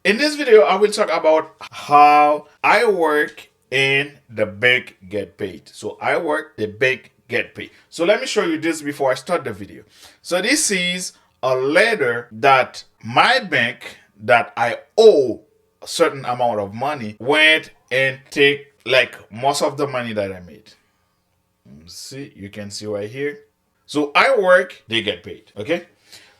In this video, I will talk about how I work and the bank get paid. So I work, the bank get paid. So let me show you this before I start the video. So this is a letter that my bank that I owe a certain amount of money went and take like most of the money that I made. See, you can see right here. So I work, they get paid. Okay.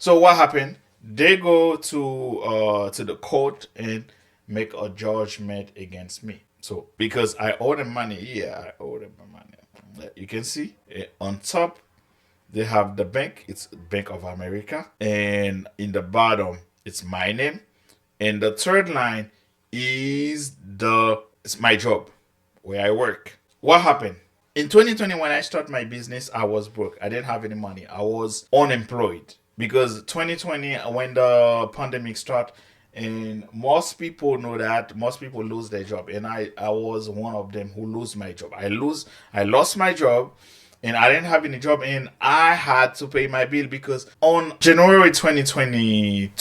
So what happened? They go to the court and make a judgment against me. So because I owe them money, yeah, I owe them money. You can see on top they have the bank. It's Bank of America, and in the bottom it's my name, and the third line is it's my job where I work. What happened? In 2020, when I started my business, I was broke. I didn't have any money. I was unemployed because 2020, when the pandemic started, and most people know that most people lose their job, and I was one of them who lose my job. I lost my job, and I didn't have any job, and I had to pay my bill because on January 2020,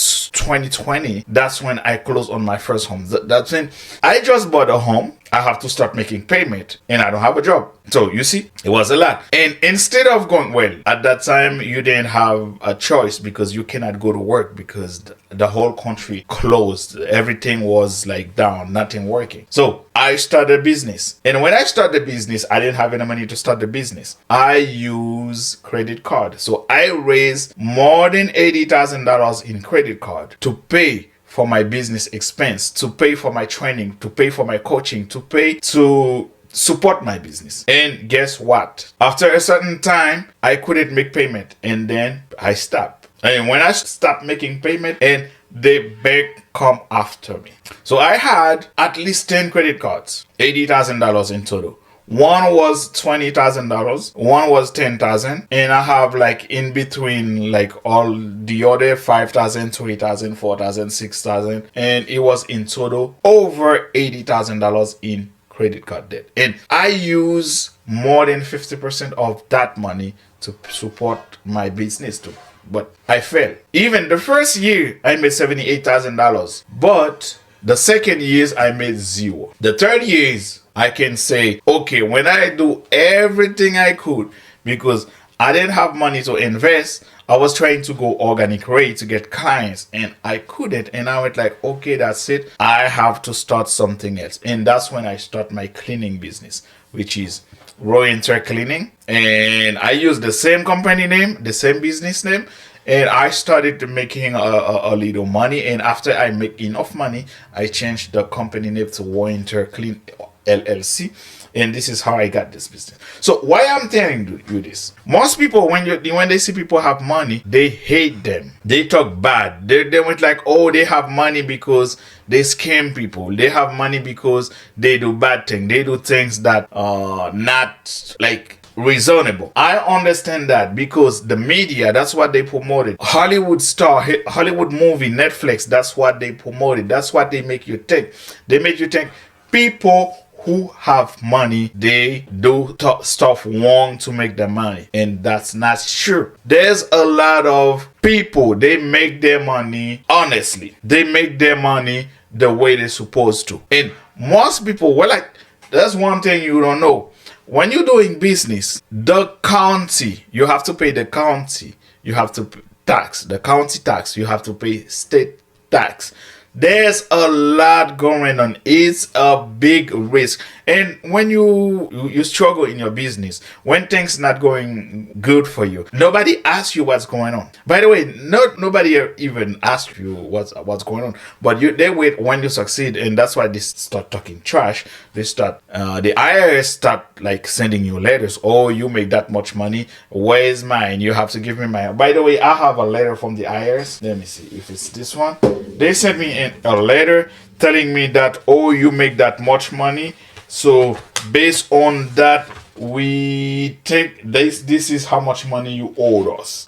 that's when I closed on my first home. That's when I just bought a home. I have to start making payment, and I don't have a job. So you see, it was a lot. And instead of going, well, at that time you didn't have a choice because you cannot go to work because the whole country closed. Everything was like down, nothing working. So I started a business. And when I started the business, I didn't have any money to start the business. I use credit card. So I raised more than $80,000 in credit card to pay for my business expense, to pay for my training, to pay for my coaching, to pay to support my business. And guess what? After a certain time, I couldn't make payment, and then I stopped. And when I stopped making payment, and the bank come after me. So I had at least 10 credit cards, $80,000 in total. One was $20,000, one was $10,000, and I have like in between like all the other $5,000, $3,000, $4,000, $6,000, and it was in total over $80,000 in credit card debt. And I use more than 50% of that money to support my business too. But I failed. Even the first year I made $78,000, but the second years I made zero. The third years I can say, okay, when I do everything I could, because I didn't have money to invest, I was trying to go organic rate to get clients, and I couldn't. And I went like, okay, that's it. I have to start something else. And that's when I start my cleaning business, which is Roenter cleaning. And I use the same company name, the same business name. And I started making a little money. And after I make enough money, I changed the company name to Roenter Clean LLC, and this is how I got this business. So why I'm telling you this? Most people, when they see people have money, they hate them. They talk bad. They went like, oh, they have money because they scam people. They have money because they do bad things. They do things that are not like reasonable. I understand that because the media, that's what they promoted. Hollywood star, Hollywood movie, Netflix, that's what they promoted. That's what they make you think. They make you think people who have money, they do stuff wrong to make their money, and that's not true. There's a lot of people, they make their money honestly. They make their money the way they're supposed to. And most people, well, like, that's one thing you don't know. When you're doing business, the county, you have to pay the county. You have to tax the county tax. You have to pay state tax. There's a lot going on. It's a big risk. And when you struggle in your business, when things not going good for you, nobody asks you what's going on. By the way, nobody even asks you what's going on. But they wait when you succeed, and that's why they start talking trash. They start the IRS start like sending you letters. Oh, you make that much money. Where's mine? You have to give me mine. By the way, I have a letter from the IRS. Let me see if it's this one. They sent me a letter telling me that, oh, you make that much money. So based on that, we think this is how much money you owe us.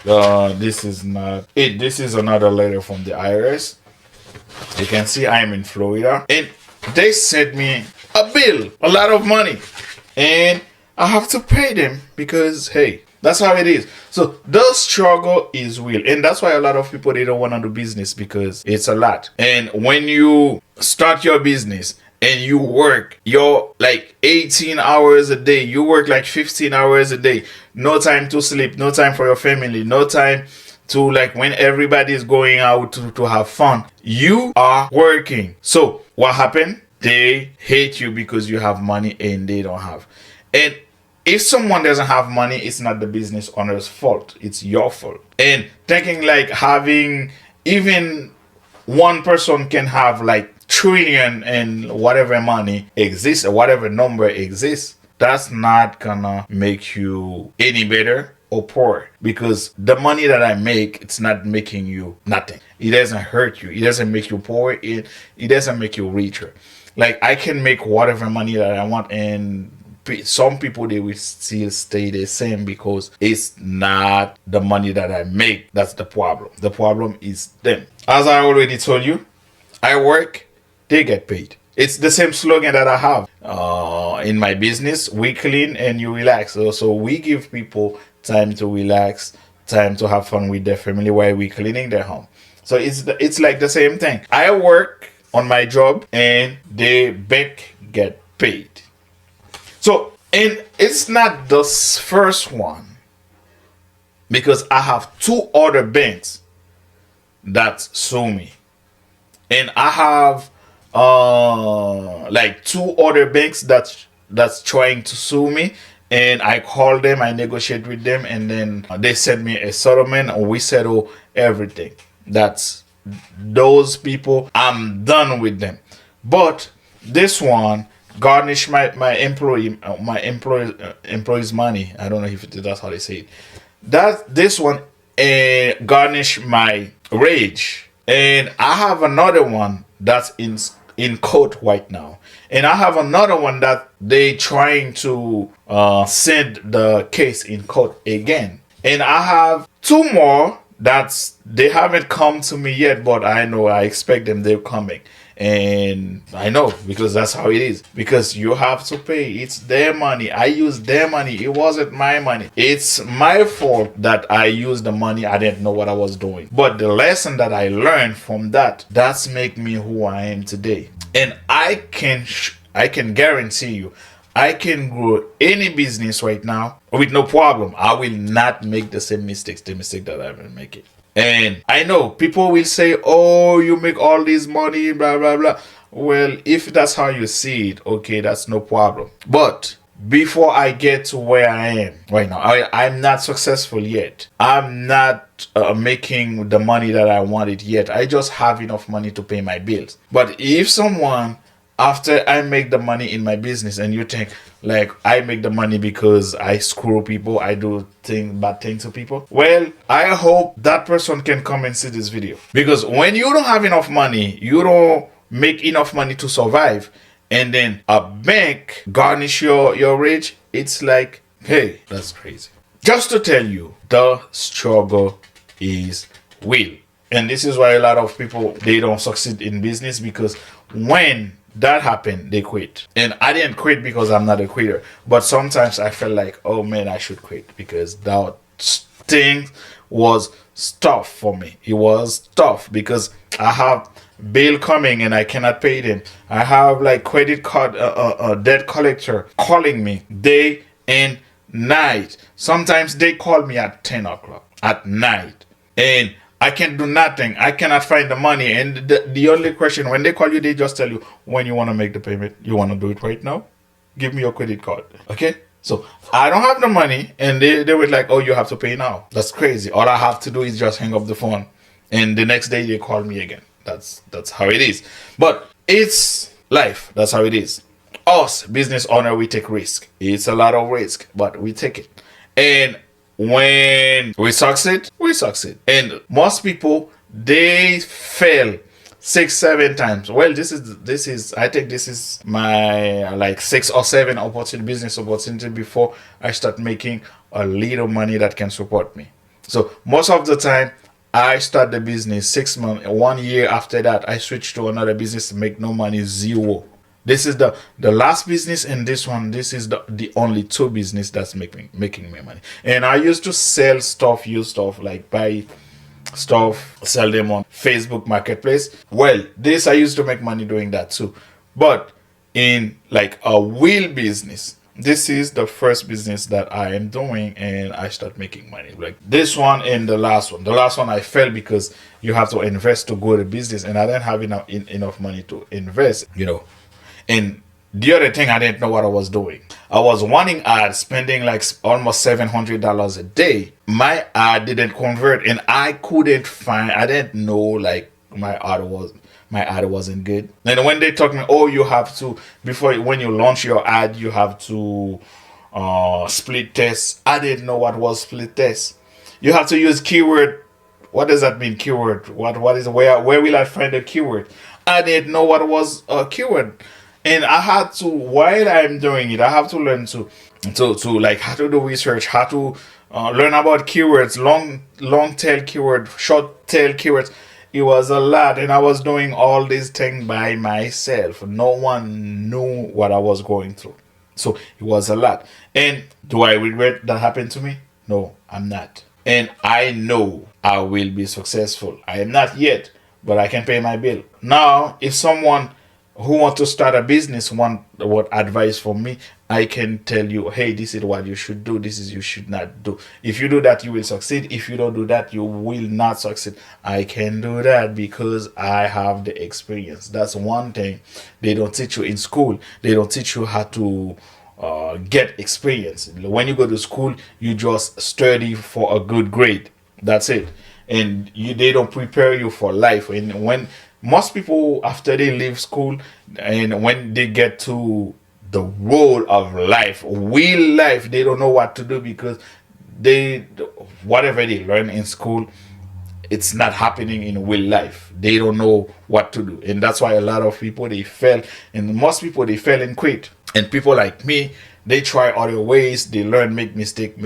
This is not it. This is another letter from the IRS. You can see I'm in Florida, and they sent me a bill, a lot of money, and I have to pay them because, hey, That's how it is. So the struggle is real. And that's why a lot of people, they don't want to do business, because it's a lot. And when you start your business and you work your like 18 hours a day, you work like 15 hours a day, no time to sleep, no time for your family, no time to like when everybody is going out to have fun, you are working. So what happened? They hate you because you have money and they don't have. And if someone doesn't have money, it's not the business owner's fault. It's your fault. And thinking like having even one person can have like trillion and whatever money exists, or whatever number exists, that's not gonna make you any better or poor, because the money that I make, it's not making you nothing. It doesn't hurt you. It doesn't make you poor. It doesn't make you richer. Like I can make whatever money that I want, and some people, they will still stay the same, because it's not the money that I make that's the problem. The problem is them. As I already told you, I work, they get paid. It's the same slogan that I have in my business: we clean and you relax. So we give people time to relax, time to have fun with their family while we cleaning their home. So it's like the same thing. I work on my job and the bank get paid. So, and it's not the first one, because I have two other banks that sue me, and I have like two other banks that's trying to sue me, and I call them, I negotiate with them, and then they send me a settlement, and we settle everything. That's those people. I'm done with them. But this one garnish my employee's money. I don't know if that's how they say it. This one garnish my wage, and I have another one that's in court right now, and I have another one that they trying to send the case in court again, and I have two more that's they haven't come to me yet, but I know I expect them. They're coming. And I know, because that's how it is, because you have to pay. It's their money. I used their money. It wasn't my money. It's my fault that I used the money. I didn't know what I was doing, but the lesson that I learned from that's make me who I am today. And I can guarantee you, I can grow any business right now with no problem. I will not make the same mistakes, the mistake that I've been making. And I know people will say, oh, you make all this money, blah, blah, blah. Well, if that's how you see it, okay, that's no problem. But before I get to where I am right now, I'm not successful yet. I'm not making the money that I wanted yet. I just have enough money to pay my bills. But if someone, after I make the money in my business, and you think like I make the money because I screw people, I do bad things to people, well, I hope that person can come and see this video. Because when you don't have enough money, you don't make enough money to survive, and then a bank garnish your wage, it's like, hey, that's crazy. Just to tell you, the struggle is real. And this is why a lot of people, they don't succeed in business, because when that happened, they quit. And I didn't quit because I'm not a quitter, but sometimes I felt like, oh man, I should quit, because that thing was tough for me. It was tough because I have bill coming and I cannot pay them. I have like credit card debt collector calling me day and night. Sometimes they call me at 10 o'clock at night, and I can do nothing. I cannot find the money. And the only question, when they call you, they just tell you when you want to make the payment. You want to do it right now? Give me your credit card. Okay? So I don't have the money, and they were like, oh, you have to pay now. That's crazy. All I have to do is just hang up the phone, and the next day they call me again. That's how it is. But it's life. That's how it is. Us, business owner, we take risk. It's a lot of risk, but we take it. And when we succeed, we succeed. And most people, they fail 6-7 times. Well, this is I think this is my like 6 or 7 business opportunity before I start making a little money that can support me. So most of the time, I start the business 6 months, 1 year after that, I switch to another business to make no money, zero. This is the last business, and this one, this is the only two business that's making me money. And I used to sell stuff, use stuff, like buy stuff, sell them on Facebook Marketplace. Well, this I used to make money doing that too. But in like a real business, this is the first business that I am doing, and I start making money. Like this one and the last one. The last one I failed because you have to invest to go to business, and I didn't have enough money to invest, you know. And the other thing, I didn't know what I was doing. I was running ads, spending like almost $700 a day. My ad didn't convert, and I didn't know, like, my ad wasn't good. And when they told me, oh, you have to, when you launch your ad, you have to split test. I didn't know what was split test. You have to use keyword. What does that mean, keyword? What is, where will I find a keyword? I didn't know what was a keyword. And I had to, while I'm doing it, I have to learn to like how to do research, how to learn about keywords, long tail keyword, short tail keywords. It was a lot, and I was doing all these things by myself. No one knew what I was going through, so it was a lot. And do I regret that happened to me? No, I'm not. And I know I will be successful. I am not yet, but I can pay my bill. Now, if someone who want to start a business want what advice from me, I can tell you, hey, this is what you should do, this is you should not do. If you do that, you will succeed. If you don't do that, you will not succeed. I can do that because I have the experience. That's one thing they don't teach you in school. They don't teach you how to get experience. When you go to school, you just study for a good grade. That's it. And they don't prepare you for life. And when most people, after they leave school, and when they get to the world of life, real life, they don't know what to do, because whatever they learn in school, it's not happening in real life. They don't know what to do, and that's why a lot of people, they fail, and most people, they fail and quit. And people like me, they try other ways, they learn, make mistake,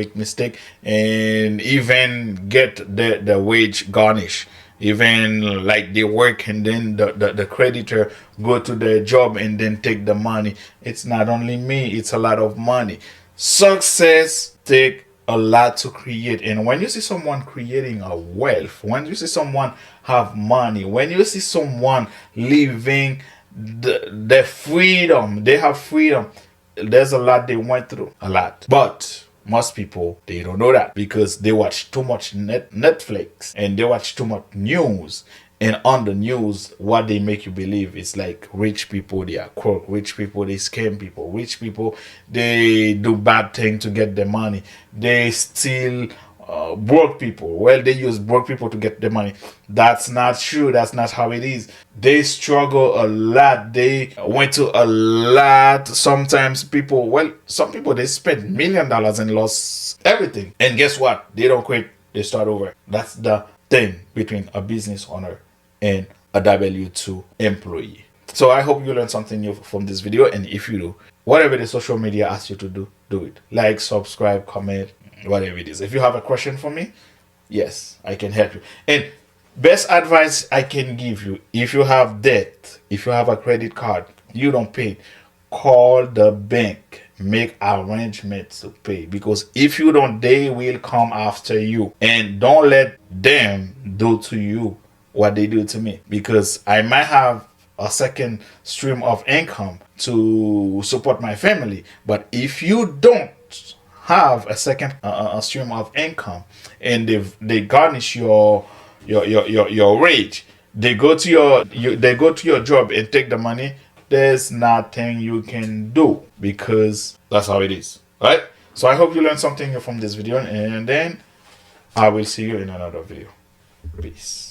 and even get the wage garnish. Even like they work, and then the creditor go to their job and then take the money. It's not only me, it's a lot of money. Success take a lot to create. And when you see someone creating a wealth, when you see someone have money, when you see someone living the freedom, they have freedom, there's a lot they went through, a lot. But most people, they don't know that, because they watch too much Netflix, and they watch too much news. And on the news, what they make you believe is like rich people, they are crook. Rich people, they scam people. Rich people, they do bad things to get their money. They steal broke people. Well, they use broke people to get the money. That's not true. That's not how it is. They struggle a lot. They went to a lot. Sometimes some people, they spend $1 million and lost everything. And guess what? They don't quit. They start over. That's the thing between a business owner and a W-2 employee. So I hope you learned something new from this video. And if you do, whatever the social media asks you to do, do it. Like, subscribe, comment, whatever it is. If you have a question for me, yes, I can help you. And best advice I can give you, if you have debt, if you have a credit card, you don't pay, call the bank, make arrangements to pay, because if you don't, they will come after you. And don't let them do to you what they do to me, because I might have a second stream of income to support my family, but if you don't have a second stream of income, and they garnish your wage, they go to your job and take the money, there's nothing you can do, because that's how it is, right? So I hope you learned something from this video, and then I will see you in another video. Peace.